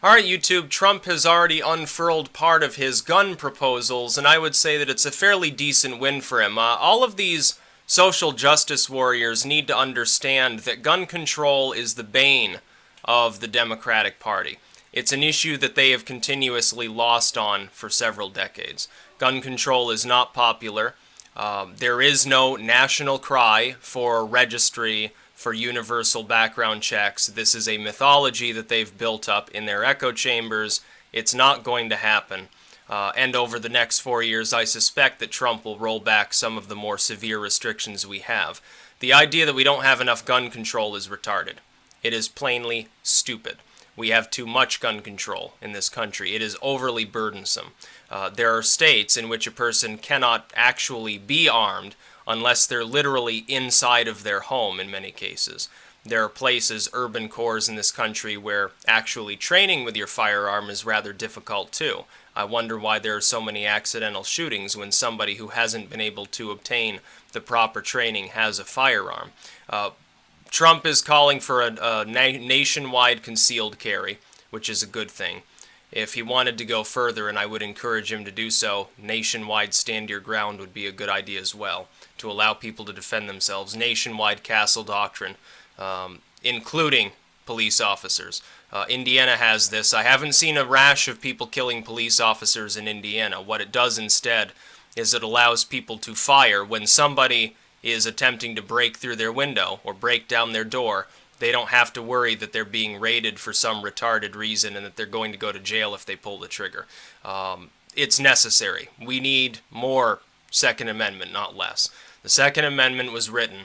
Alright, YouTube, Trump has already unfurled part of his gun proposals, and I would say that it's a fairly decent win for him. All of these social justice warriors need to understand that gun control is the bane of the Democratic Party. It's an issue that they have continuously lost on for several decades. Gun control is not popular. There is no national cry for registry, for universal background checks. This is a mythology that they've built up in their echo chambers. It's not going to happen. And over the next 4 years, I suspect that Trump will roll back some of the more severe restrictions we have. The idea that we don't have enough gun control is retarded. It is plainly stupid. We have too much gun control in this country. It is overly burdensome. There are states in which a person cannot actually be armed unless they're literally inside of their home in many cases. There are places, urban cores in this country, where actually training with your firearm is rather difficult too. I wonder why there are so many accidental shootings when somebody who hasn't been able to obtain the proper training has a firearm. Trump is calling for a nationwide concealed carry, which is a good thing. If he wanted to go further, and I would encourage him to do so, nationwide stand your ground would be a good idea as well, to allow people to defend themselves. Nationwide castle doctrine, including police officers. Indiana has this. I haven't seen a rash of people killing police officers in Indiana. What it does instead is it allows people to fire when somebody is attempting to break through their window or break down their door. They don't have to worry that they're being raided for some retarded reason and that they're going to go to jail if they pull the trigger. It's necessary. We need more Second Amendment, not less. The Second Amendment was written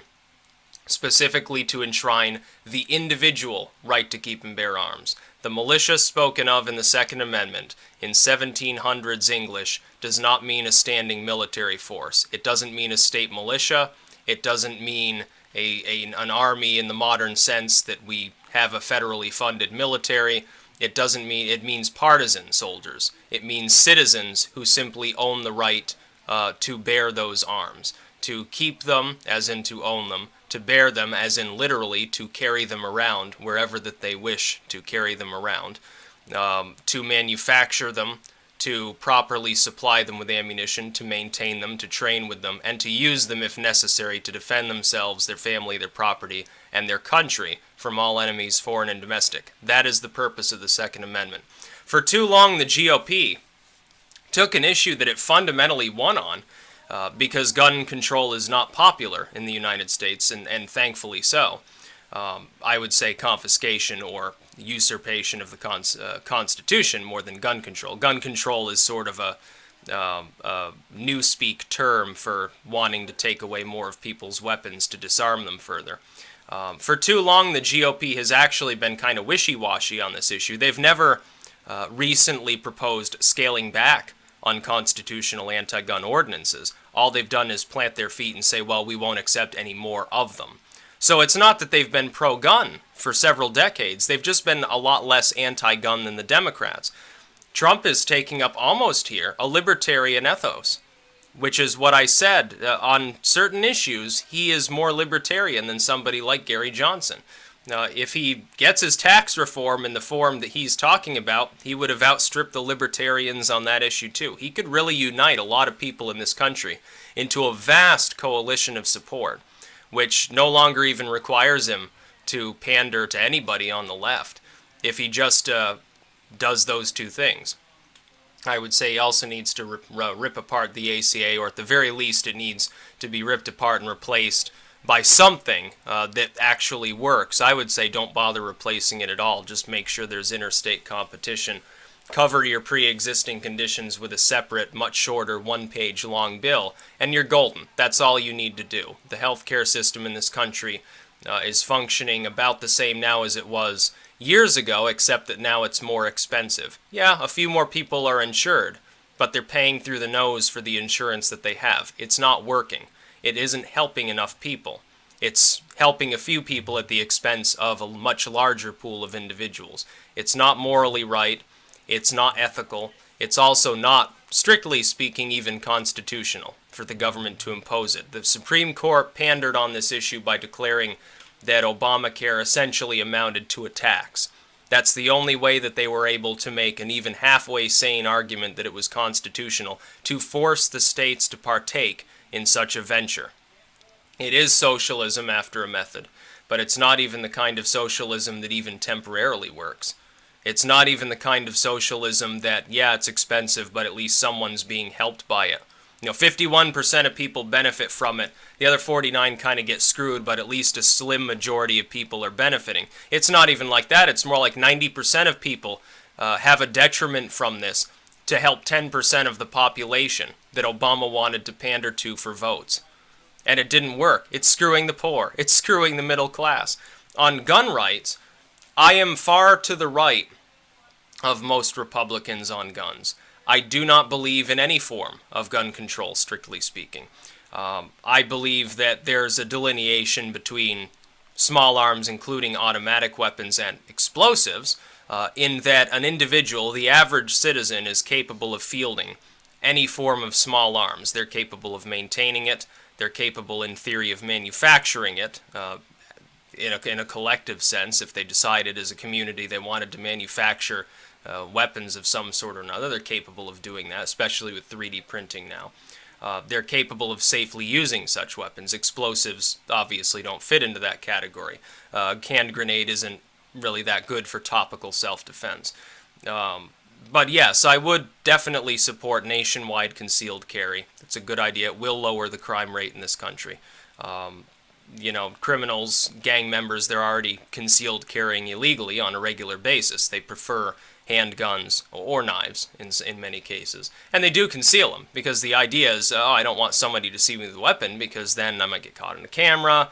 specifically to enshrine the individual right to keep and bear arms. The militia spoken of in the Second Amendment in 1700s English does not mean a standing military force. It doesn't mean a state militia. It doesn't mean an army in the modern sense that we have a federally funded military. It means partisan soldiers. It means citizens who simply own the right to bear those arms. To keep them, as in to own them. To bear them, as in literally to carry them around wherever that they wish to carry them around. To manufacture them, to properly supply them with ammunition, to maintain them, to train with them, and to use them if necessary to defend themselves, their family, their property, and their country from all enemies, foreign and domestic. That is the purpose of the Second Amendment. For too long, the GOP took an issue that it fundamentally won on, because gun control is not popular in the United States, and thankfully so. I would say confiscation or usurpation of the Constitution more than gun control. Gun control is sort of a newspeak term for wanting to take away more of people's weapons to disarm them further. For too long, the GOP has actually been kind of wishy-washy on this issue. They've never recently proposed scaling back unconstitutional anti-gun ordinances. All they've done is plant their feet and say, well, we won't accept any more of them. So it's not that they've been pro-gun for several decades. They've just been a lot less anti-gun than the Democrats. Trump is taking up almost here a libertarian ethos, which is what I said. On certain issues, he is more libertarian than somebody like Gary Johnson. If he gets his tax reform in the form that he's talking about, he would have outstripped the libertarians on that issue too. He could really unite a lot of people in this country into a vast coalition of support, which no longer even requires him to pander to anybody on the left if he just does those two things. I would say he also needs to rip apart the ACA, or at the very least it needs to be ripped apart and replaced by something that actually works. I would say don't bother replacing it at all. Just make sure there's interstate competition. Cover your pre-existing conditions with a separate, much shorter, one-page long bill, and you're golden. That's all you need to do. The healthcare system in this country is functioning about the same now as it was years ago, except that now it's more expensive. Yeah, a few more people are insured, but they're paying through the nose for the insurance that they have. It's not working. It isn't helping enough people. It's helping a few people at the expense of a much larger pool of individuals. It's not morally right. It's not ethical. It's also not, strictly speaking, even constitutional for the government to impose it. The Supreme Court pandered on this issue by declaring that Obamacare essentially amounted to a tax. That's the only way that they were able to make an even halfway sane argument that it was constitutional to force the states to partake in such a venture. It is socialism after a method, but it's not even the kind of socialism that even temporarily works. It's not even the kind of socialism that, yeah, it's expensive, but at least someone's being helped by it. 51% of people benefit from it. The other 49 kind of get screwed, but at least a slim majority of people are benefiting. It's not even like that. It's more like 90% of people have a detriment from this to help 10% of the population that Obama wanted to pander to for votes. And it didn't work. It's screwing the poor. It's screwing the middle class. On gun rights, I am far to the right of most Republicans on guns. I do not believe in any form of gun control, strictly speaking. I believe that there's a delineation between small arms, including automatic weapons and explosives, in that an individual, the average citizen, is capable of fielding any form of small arms. They're capable of maintaining it. They're capable, in theory, of manufacturing it in a collective sense. If they decided as a community they wanted to manufacture weapons of some sort or another, they're capable of doing that, especially with 3D printing now. They're capable of safely using such weapons. Explosives obviously don't fit into that category. Canned grenade isn't really that good for topical self-defense. But yes, I would definitely support nationwide concealed carry. It's a good idea. It will lower the crime rate in this country. Criminals, gang members, they're already concealed carrying illegally on a regular basis. They prefer handguns or knives in many cases. And they do conceal them because the idea is, I don't want somebody to see me with a weapon because then I might get caught on a camera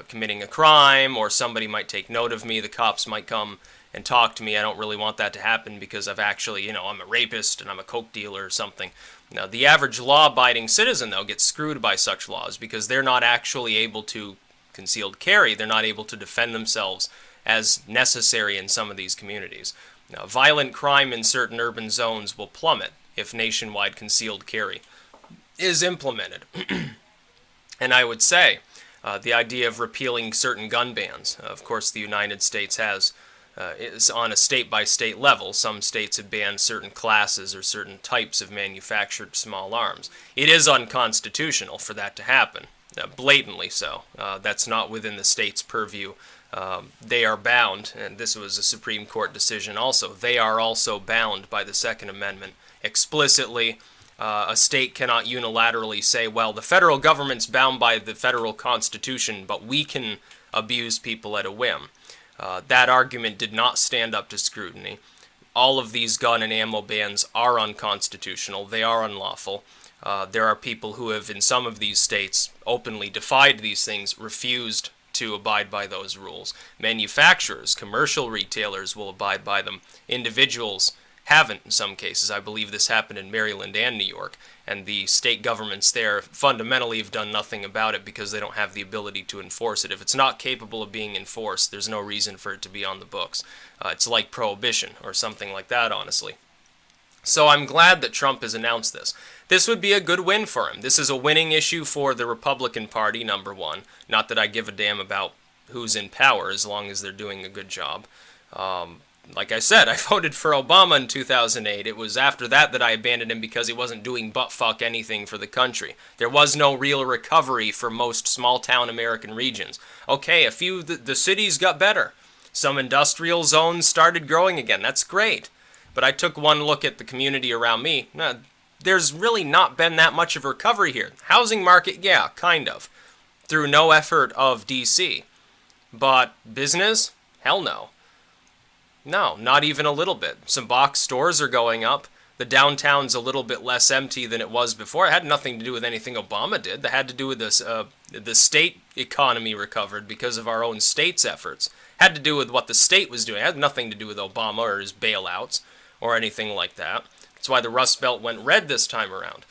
committing a crime, or somebody might take note of me. The cops might come and talk to me. I don't really want that to happen because I've actually, I'm a rapist and I'm a coke dealer or something. Now, the average law-abiding citizen, though, gets screwed by such laws because they're not actually able to concealed carry. They're not able to defend themselves as necessary in some of these communities. Now, violent crime in certain urban zones will plummet if nationwide concealed carry is implemented. And I would say the idea of repealing certain gun bans. Of course, the United States is on a state-by-state level. Some states have banned certain classes or certain types of manufactured small arms. It is unconstitutional for that to happen, blatantly so. That's not within the state's purview. They are bound, and this was a Supreme Court decision also, they are also bound by the Second Amendment explicitly. A state cannot unilaterally say, well, the federal government's bound by the federal Constitution, but we can abuse people at a whim. That argument did not stand up to scrutiny. All of these gun and ammo bans are unconstitutional. They are unlawful. There are people who have, in some of these states, openly defied these things, refused to abide by those rules. Manufacturers, commercial retailers will abide by them. Individuals haven't in some cases. I believe this happened in Maryland and New York, and the state governments there fundamentally have done nothing about it because they don't have the ability to enforce it. If it's not capable of being enforced, there's no reason for it to be on the books. It's like prohibition or something like that, honestly. So I'm glad that Trump has announced this. This would be a good win for him. This is a winning issue for the Republican Party, number one. Not that I give a damn about who's in power as long as they're doing a good job. Like I said, I voted for Obama in 2008. It was after that I abandoned him because he wasn't doing butt-fuck anything for the country. There was no real recovery for most small-town American regions. Okay, a few, the cities got better. Some industrial zones started growing again. That's great. But I took one look at the community around me. There's really not been that much of a recovery here. Housing market, yeah, kind of. Through no effort of D.C. But business? Hell no. No, not even a little bit. Some box stores are going up. The downtown's a little bit less empty than it was before. It had nothing to do with anything Obama did. That had to do with this, the state economy recovered because of our own state's efforts. Had to do with what the state was doing. It had nothing to do with Obama or his bailouts or anything like that. That's why the Rust Belt went red this time around.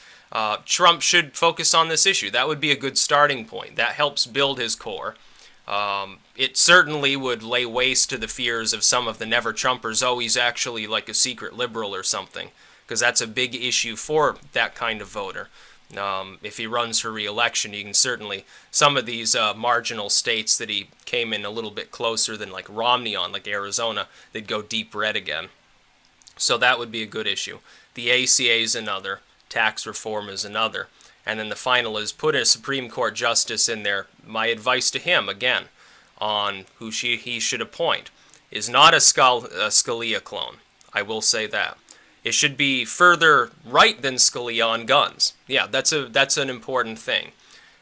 Trump should focus on this issue. That would be a good starting point. That helps build his core. It certainly would lay waste to the fears of some of the never-Trumpers. Oh, he's actually like a secret liberal or something, because that's a big issue for that kind of voter. If he runs for re-election, you can certainly, some of these marginal states that he came in a little bit closer than like Romney on, like Arizona, they'd go deep red again. So that would be a good issue. The ACA is another. Tax reform is another. And then the final is put a Supreme Court justice in there. My advice to him, again, on who he should appoint, is not a Scalia clone. I will say that. It should be further right than Scalia on guns. Yeah, that's an important thing.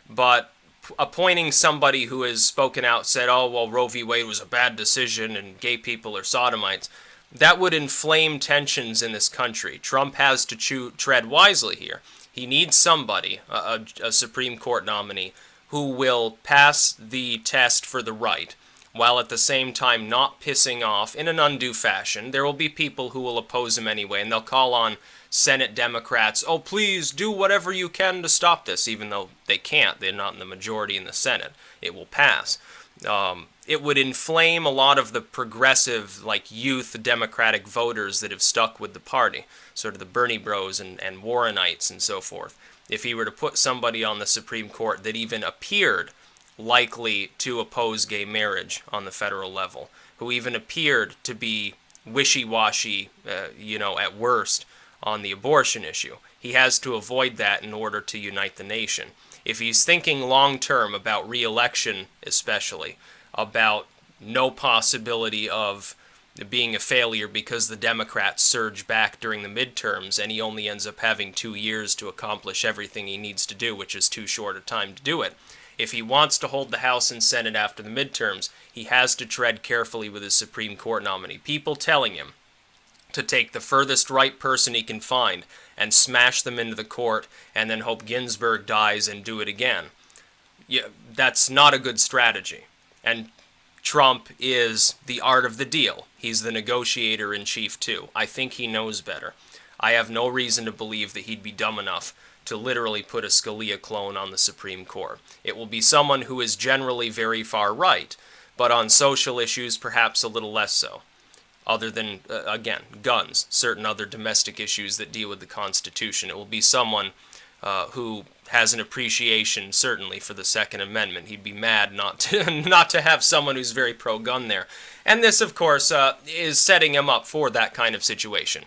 But appointing somebody who has spoken out, said, oh, well, Roe v. Wade was a bad decision and gay people are sodomites, that would inflame tensions in this country. Trump has to tread wisely here. He needs somebody, a Supreme Court nominee, who will pass the test for the right, while at the same time not pissing off in an undue fashion. There will be people who will oppose him anyway, and they'll call on Senate Democrats, oh, please do whatever you can to stop this, even though they can't. They're not in the majority in the Senate. It will pass. It would inflame a lot of the progressive, like, youth Democratic voters that have stuck with the party, sort of the Bernie bros and Warrenites and so forth. If he were to put somebody on the Supreme Court that even appeared likely to oppose gay marriage on the federal level, who even appeared to be wishy-washy, at worst, on the abortion issue. He has to avoid that in order to unite the nation. If he's thinking long-term about re-election especially, about no possibility of being a failure because the Democrats surge back during the midterms and he only ends up having 2 years to accomplish everything he needs to do, which is too short a time to do it. If he wants to hold the House and Senate after the midterms, he has to tread carefully with his Supreme Court nominee. People telling him to take the furthest right person he can find and smash them into the court and then hope Ginsburg dies and do it again. Yeah, that's not a good strategy. And Trump is the art of the deal. He's the negotiator-in-chief too. I think he knows better. I have no reason to believe that he'd be dumb enough to literally put a Scalia clone on the Supreme Court. It will be someone who is generally very far right, but on social issues perhaps a little less so. Other than, again, guns, certain other domestic issues that deal with the Constitution. It will be someone who has an appreciation, certainly, for the Second Amendment. He'd be mad not to have someone who's very pro-gun there. And this, of course, is setting him up for that kind of situation.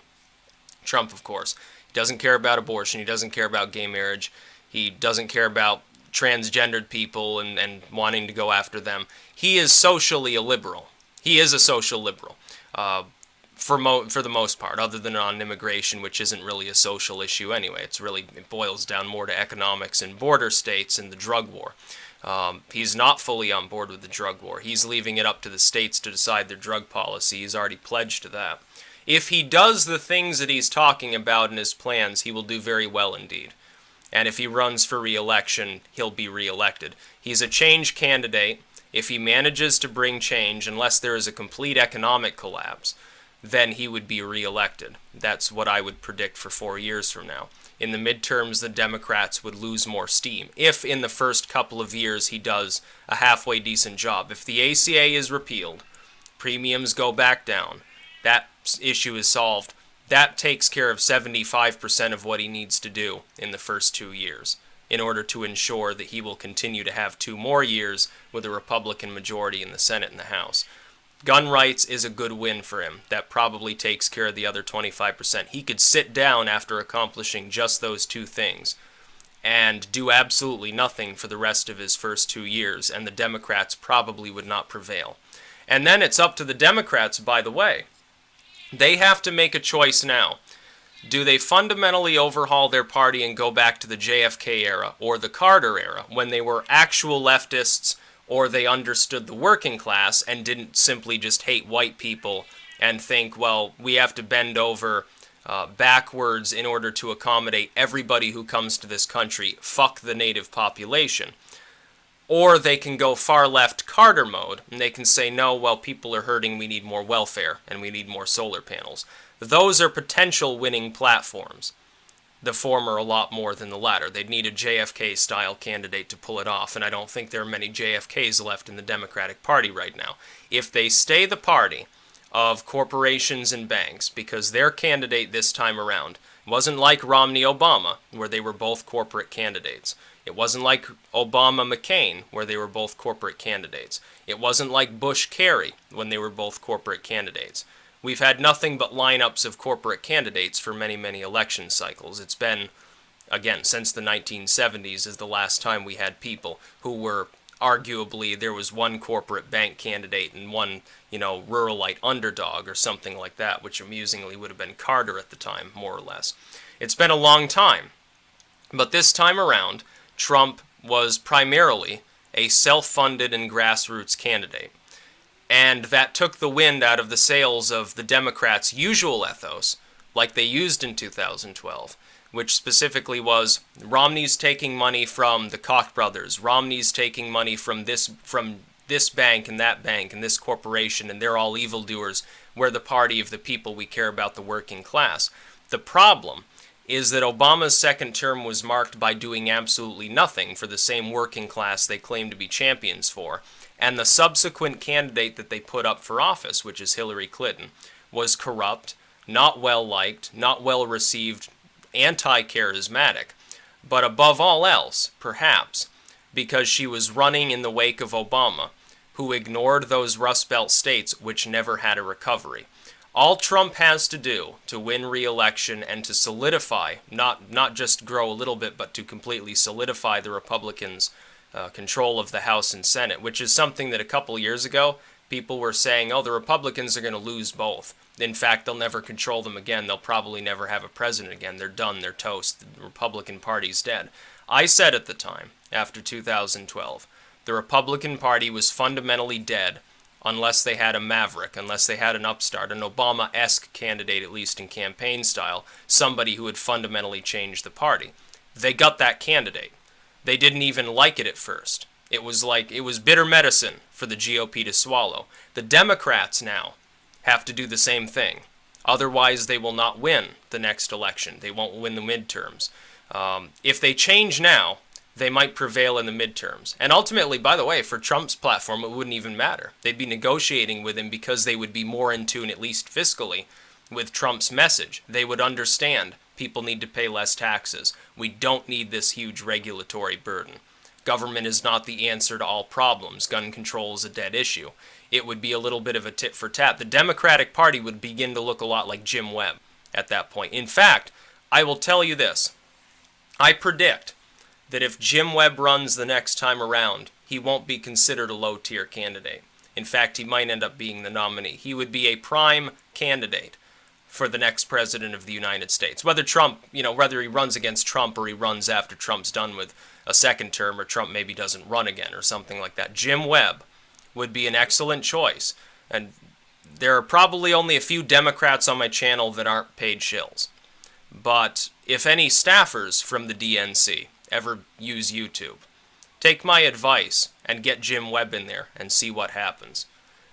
Trump, of course, doesn't care about abortion. He doesn't care about gay marriage. He doesn't care about transgendered people and wanting to go after them. He is socially a liberal. He is a social liberal. For the most part, other than on immigration, which isn't really a social issue anyway. It boils down more to economics and border states and the drug war. He's not fully on board with the drug war. He's leaving it up to the states to decide their drug policy. He's already pledged to that. If he does the things that he's talking about in his plans, he will do very well indeed. And if he runs for re-election, he'll be re-elected. He's a change candidate. If he manages to bring change, unless there is a complete economic collapse, then he would be re-elected. That's what I would predict for 4 years from now. In the midterms, the Democrats would lose more steam. If in the first couple of years he does a halfway decent job. If the ACA is repealed, premiums go back down, that issue is solved. That takes care of 75% of what he needs to do in the first 2 years in order to ensure that he will continue to have 2 more years with a Republican majority in the Senate and the House. Gun rights is a good win for him. That probably takes care of the other 25%. He could sit down after accomplishing just those 2 things and do absolutely nothing for the rest of his first 2 years, and the Democrats probably would not prevail. And then it's up to the Democrats, by the way. They have to make a choice now. Do they fundamentally overhaul their party and go back to the JFK era or the Carter era when they were actual leftists, or they understood the working class and didn't simply just hate white people and think, well, we have to bend over backwards in order to accommodate everybody who comes to this country, fuck the native population? Or they can go far left Carter mode, and they can say, no, well, people are hurting, we need more welfare, and we need more solar panels. Those are potential winning platforms. The former a lot more than the latter. They'd need a JFK-style candidate to pull it off, and I don't think there are many JFKs left in the Democratic Party right now. If they stay the party of corporations and banks, because their candidate this time around wasn't like Romney-Obama, where they were both corporate candidates. It wasn't like Obama-McCain, where they were both corporate candidates. It wasn't like Bush-Kerry, when they were both corporate candidates. We've had nothing but lineups of corporate candidates for many, many election cycles. It's been, again, since the 1970s is the last time we had people who were arguably, there was one corporate bank candidate and one, ruralite underdog or something like that, which amusingly would have been Carter at the time, more or less. It's been a long time. But this time around, Trump was primarily a self-funded and grassroots candidate. And that took the wind out of the sails of the Democrats' usual ethos, like they used in 2012, which specifically was Romney's taking money from the Koch brothers, Romney's taking money from this bank and this corporation, and they're all evildoers. We're the party of the people. We care about the working class. The problem is that Obama's second term was marked by doing absolutely nothing for the same working class they claim to be champions for, and the subsequent candidate that they put up for office, which is Hillary Clinton, was corrupt, not well liked, not well received, anti-charismatic, but above all else, perhaps, because she was running in the wake of Obama, who ignored those Rust Belt states which never had a recovery. All Trump has to do to win re-election and to solidify, not just grow a little bit, but to completely solidify the Republicans' control of the House and Senate, which is something that a couple years ago, people were saying, oh, the Republicans are going to lose both. In fact, they'll never control them again. They'll probably never have a president again. They're done. They're toast. The Republican Party's dead. I said at the time, after 2012, the Republican Party was fundamentally dead unless they had a maverick, unless they had an upstart, an Obama-esque candidate, at least in campaign style, somebody who would fundamentally change the party. They got that candidate. They didn't even like it at first. It was bitter medicine for the GOP to swallow. The Democrats now have to do the same thing. Otherwise, they will not win the next election. They won't win the midterms. If they change now, they might prevail in the midterms. And ultimately, by the way, for Trump's platform, it wouldn't even matter. They'd be negotiating with him because they would be more in tune, at least fiscally, with Trump's message. They would understand people need to pay less taxes. We don't need this huge regulatory burden. Government is not the answer to all problems. Gun control is a dead issue. It would be a little bit of a tit for tat. The Democratic Party would begin to look a lot like Jim Webb at that point. In fact, I will tell you this. I predict that if Jim Webb runs the next time around, he won't be considered a low-tier candidate. In fact, he might end up being the nominee. He would be a prime candidate for the next president of the United States. Whether he runs against Trump or he runs after Trump's done with a second term, or Trump maybe doesn't run again or something like that. Jim Webb would be an excellent choice. And there are probably only a few Democrats on my channel that aren't paid shills. But if any staffers from the DNC ever use YouTube, take my advice and get Jim Webb in there and see what happens.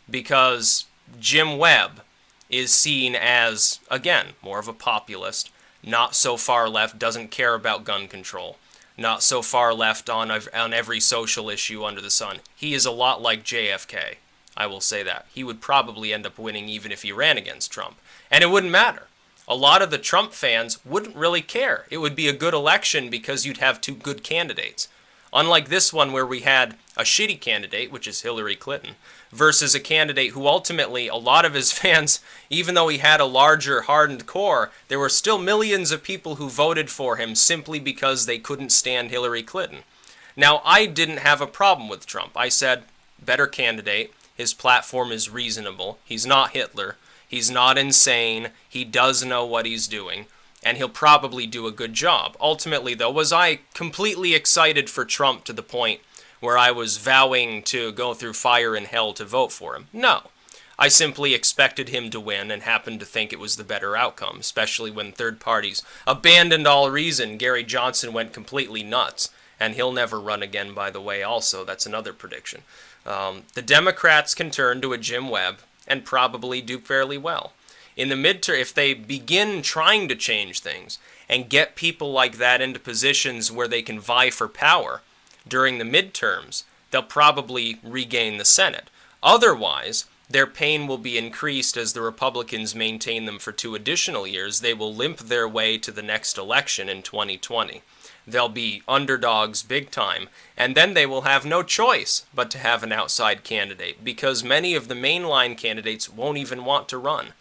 Because Jim Webb is seen as, again, more of a populist, not so far left, doesn't care about gun control, not so far left on every social issue under the sun. He is a lot like JFK, I will say that. He would probably end up winning even if he ran against Trump. And it wouldn't matter. A lot of the Trump fans wouldn't really care. It would be a good election because you'd have two good candidates. Unlike this one where we had a shitty candidate, which is Hillary Clinton, versus a candidate who ultimately, a lot of his fans, even though he had a larger hardened core, there were still millions of people who voted for him simply because they couldn't stand Hillary Clinton. Now, I didn't have a problem with Trump. I said, better candidate, his platform is reasonable, he's not Hitler, he's not insane, he does know what he's doing, and he'll probably do a good job. Ultimately, though, was I completely excited for Trump to the point where I was vowing to go through fire and hell to vote for him? No. I simply expected him to win and happened to think it was the better outcome, especially when third parties abandoned all reason. Gary Johnson went completely nuts, and he'll never run again, by the way, also. That's another prediction. The Democrats can turn to a Jim Webb and probably do fairly well. In the midterm, if they begin trying to change things and get people like that into positions where they can vie for power during the midterms, they'll probably regain the Senate. Otherwise, their pain will be increased as the Republicans maintain them for 2 additional years. They will limp their way to the next election in 2020. They'll be underdogs big time, and then they will have no choice but to have an outside candidate, because many of the mainline candidates won't even want to run.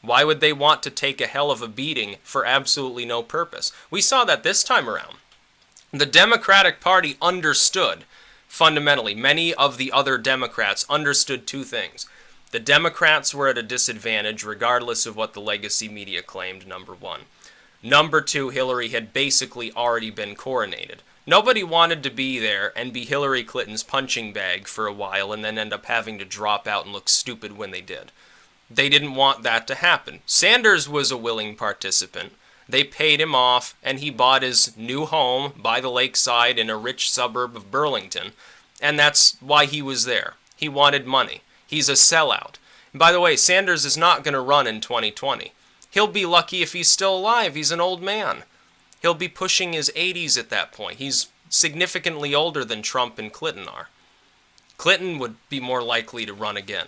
Why would they want to take a hell of a beating for absolutely no purpose? We saw that this time around. The Democratic Party understood, fundamentally, many of the other Democrats understood 2 things. The Democrats were at a disadvantage regardless of what the legacy media claimed, number 1. Number 2, Hillary had basically already been coronated. Nobody wanted to be there and be Hillary Clinton's punching bag for a while and then end up having to drop out and look stupid when they did. They didn't want that to happen. Sanders was a willing participant. They paid him off, and he bought his new home by the lakeside in a rich suburb of Burlington, and that's why he was there. He wanted money. He's a sellout. And by the way, Sanders is not going to run in 2020. He'll be lucky if he's still alive. He's an old man. He'll be pushing his 80s at that point. He's significantly older than Trump and Clinton are. Clinton would be more likely to run again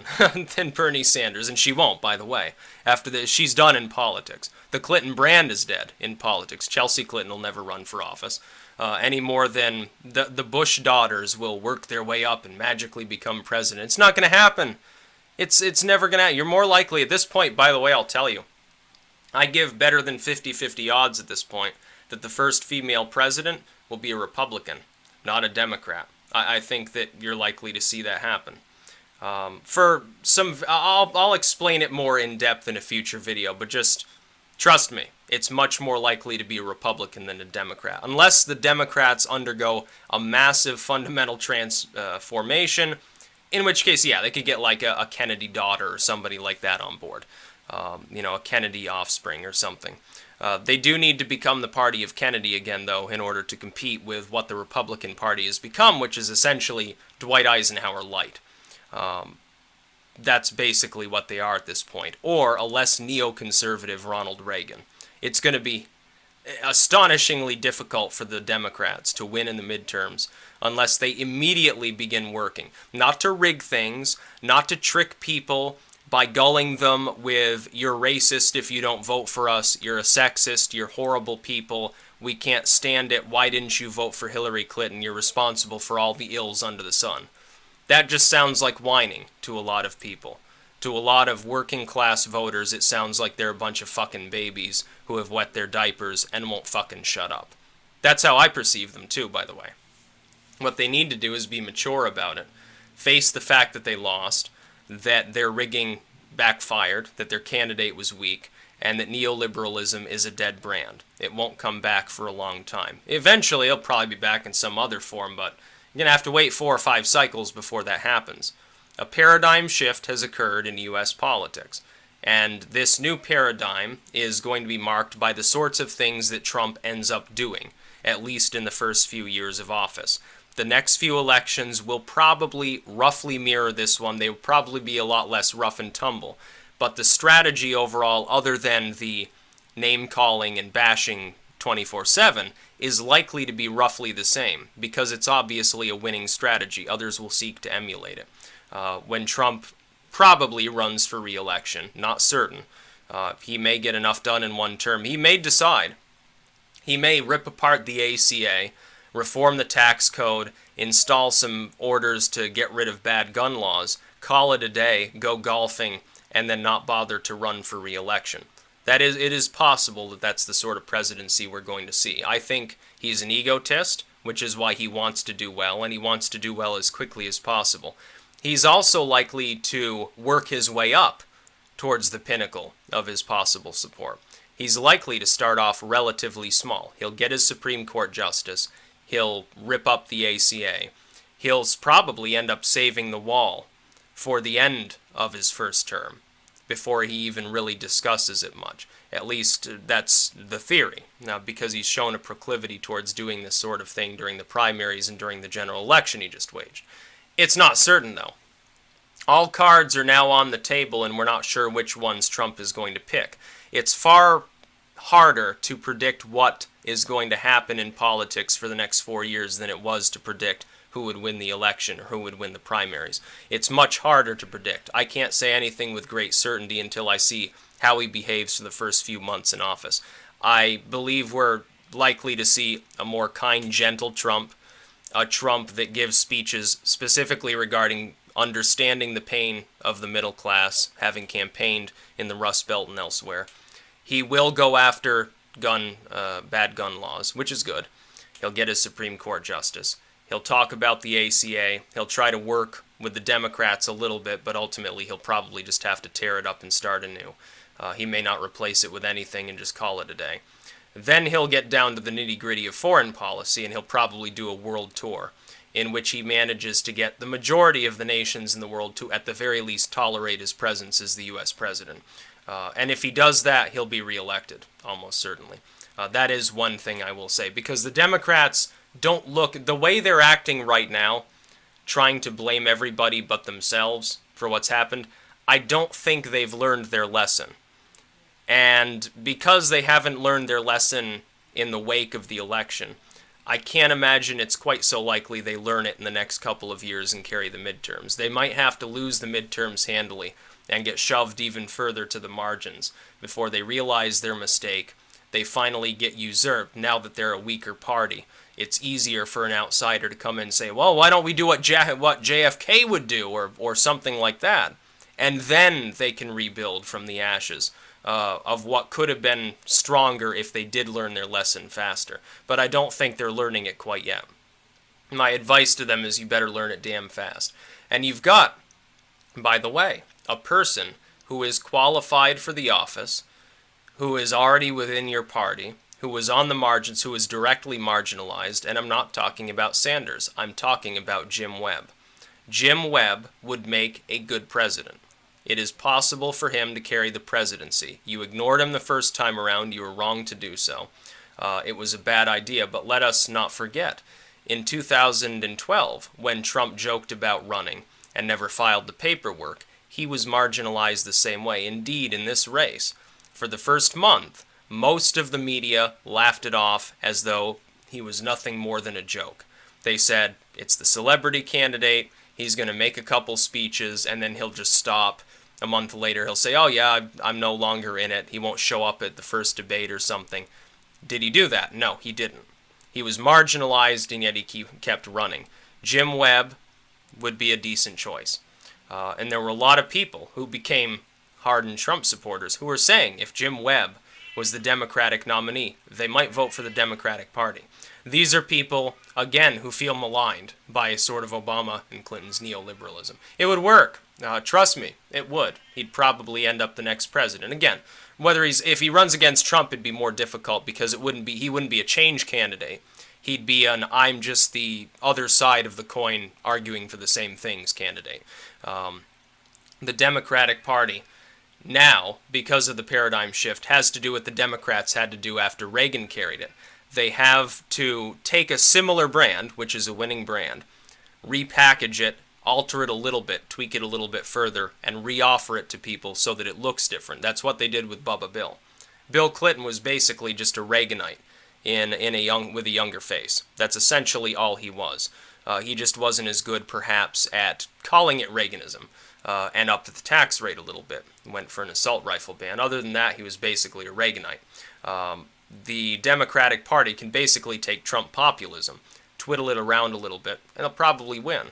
than Bernie Sanders, and she won't, by the way. After this, she's done in politics. The Clinton brand is dead in politics. Chelsea Clinton will never run for office any more than the Bush daughters will work their way up and magically become president. It's not going to happen. It's never going to happen. You're more likely at this point, by the way, I'll tell you, I give better than 50-50 odds at this point that the first female president will be a Republican, not a Democrat. I think that you're likely to see that happen. I'll explain it more in depth in a future video, but just trust me, it's much more likely to be a Republican than a Democrat. Unless the Democrats undergo a massive fundamental transformation, in which case, yeah, they could get like a Kennedy daughter or somebody like that on board. A Kennedy offspring or something. They do need to become the party of Kennedy again, though, in order to compete with what the Republican Party has become, which is essentially Dwight Eisenhower light. That's basically what they are at this point. Or a less neoconservative Ronald Reagan. It's going to be astonishingly difficult for the Democrats to win in the midterms unless they immediately begin working. Not to rig things, not to trick people by gulling them with, you're racist if you don't vote for us, you're a sexist, you're horrible people, we can't stand it, why didn't you vote for Hillary Clinton, you're responsible for all the ills under the sun. That just sounds like whining to a lot of people. To a lot of working class voters, it sounds like they're a bunch of fucking babies who have wet their diapers and won't fucking shut up. That's how I perceive them too, by the way. What they need to do is be mature about it. Face the fact that they lost, that their rigging backfired, that their candidate was weak, and that neoliberalism is a dead brand. It won't come back for a long time. Eventually, it'll probably be back in some other form, but you're going to have to wait 4 or 5 cycles before that happens. A paradigm shift has occurred in U.S. politics, and this new paradigm is going to be marked by the sorts of things that Trump ends up doing, at least in the first few years of office. The next few elections will probably roughly mirror this one. They will probably be a lot less rough and tumble. But the strategy overall, other than the name-calling and bashing 24/7, is likely to be roughly the same, because it's obviously a winning strategy. Others will seek to emulate it. When Trump probably runs for re-election, not certain, he may get enough done in one term. He may decide. He may rip apart the ACA, reform the tax code, install some orders to get rid of bad gun laws, call it a day, go golfing, and then not bother to run for re-election. It is possible that that's the sort of presidency we're going to see. I think he's an egotist, which is why he wants to do well, and he wants to do well as quickly as possible. He's also likely to work his way up towards the pinnacle of his possible support. He's likely to start off relatively small. He'll get his Supreme Court justice. He'll rip up the ACA. He'll probably end up saving the wall for the end of his first term before he even really discusses it much. At least that's the theory. Now, because he's shown a proclivity towards doing this sort of thing during the primaries and during the general election he just waged. It's not certain, though. All cards are now on the table, and we're not sure which ones Trump is going to pick. It's far harder to predict what is going to happen in politics for the next 4 years than it was to predict who would win the election or who would win the primaries. It's much harder to predict. I can't say anything with great certainty until I see how he behaves for the first few months in office. I believe we're likely to see a more kind, gentle Trump, a Trump that gives speeches specifically regarding understanding the pain of the middle class, having campaigned in the Rust Belt and elsewhere. He will go after bad gun laws, which is good. He'll get his Supreme Court justice. He'll talk about the ACA. He'll try to work with the Democrats a little bit, but ultimately he'll probably just have to tear it up and start anew. He may not replace it with anything and just call it a day. Then he'll get down to the nitty-gritty of foreign policy, and he'll probably do a world tour in which he manages to get the majority of the nations in the world to, at the very least, tolerate his presence as the U.S. president. And if he does that, he'll be reelected, almost certainly. That is one thing I will say, because the Democrats don't look, the way they're acting right now, trying to blame everybody but themselves for what's happened, I don't think they've learned their lesson. And because they haven't learned their lesson in the wake of the election, I can't imagine it's quite so likely they learn it in the next couple of years and carry the midterms. They might have to lose the midterms handily and get shoved even further to the margins before they realize their mistake. They finally get usurped now that they're a weaker party. It's easier for an outsider to come in and say, well, why don't we do what JFK would do, or something like that. And then they can rebuild from the ashes of what could have been stronger if they did learn their lesson faster. But I don't think they're learning it quite yet. My advice to them is you better learn it damn fast. And you've got, by the way, a person who is qualified for the office, who is already within your party, who was on the margins, who was directly marginalized, and I'm not talking about Sanders. I'm talking about Jim Webb. Jim Webb would make a good president. It is possible for him to carry the presidency. You ignored him the first time around. You were wrong to do so. It was a bad idea, but let us not forget, in 2012, when Trump joked about running and never filed the paperwork, he was marginalized the same way. Indeed, in this race, for the first month, most of the media laughed it off as though he was nothing more than a joke. They said, it's the celebrity candidate, he's going to make a couple speeches, and then he'll just stop. A month later, he'll say, oh yeah, I'm no longer in it. He won't show up at the first debate or something. Did he do that? No, he didn't. He was marginalized, and yet he kept running. Jim Webb would be a decent choice. And there were a lot of people who became hardened Trump supporters who were saying if Jim Webb was the Democratic nominee, they might vote for the Democratic Party. These are people, again, who feel maligned by sort of Obama and Clinton's neoliberalism. It would work. Trust me, it would. He'd probably end up the next president. Again, if he runs against Trump, it'd be more difficult because he wouldn't be a change candidate. He'd be an I'm just the other side of the coin arguing for the same things candidate. The Democratic Party now, because of the paradigm shift, has to do what the Democrats had to do after Reagan carried it. They have to take a similar brand, which is a winning brand, repackage it, alter it a little bit, tweak it a little bit further, and reoffer it to people so that it looks different. That's what they did with Bubba Bill. Bill Clinton was basically just a Reaganite with a younger face. That's essentially all he was. He just wasn't as good, perhaps, at calling it Reaganism and upped the tax rate a little bit. Went for an assault rifle ban. Other than that, he was basically a Reaganite. The Democratic Party can basically take Trump populism, twiddle it around a little bit, and they'll probably win.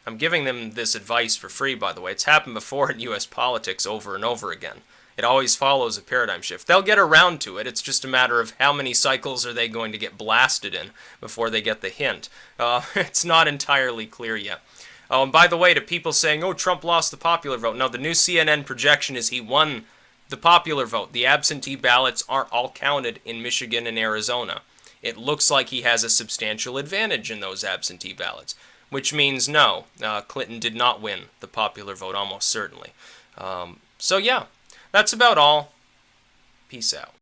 I'm giving them this advice for free, by the way. It's happened before in U.S. politics over and over again. It always follows a paradigm shift. They'll get around to it. It's just a matter of how many cycles are they going to get blasted in before they get the hint. It's not entirely clear yet. Oh, and by the way, to people saying, oh, Trump lost the popular vote. No, the new CNN projection is he won the popular vote. The absentee ballots aren't all counted in Michigan and Arizona. It looks like he has a substantial advantage in those absentee ballots, which means no, Clinton did not win the popular vote, almost certainly. So yeah, that's about all. Peace out.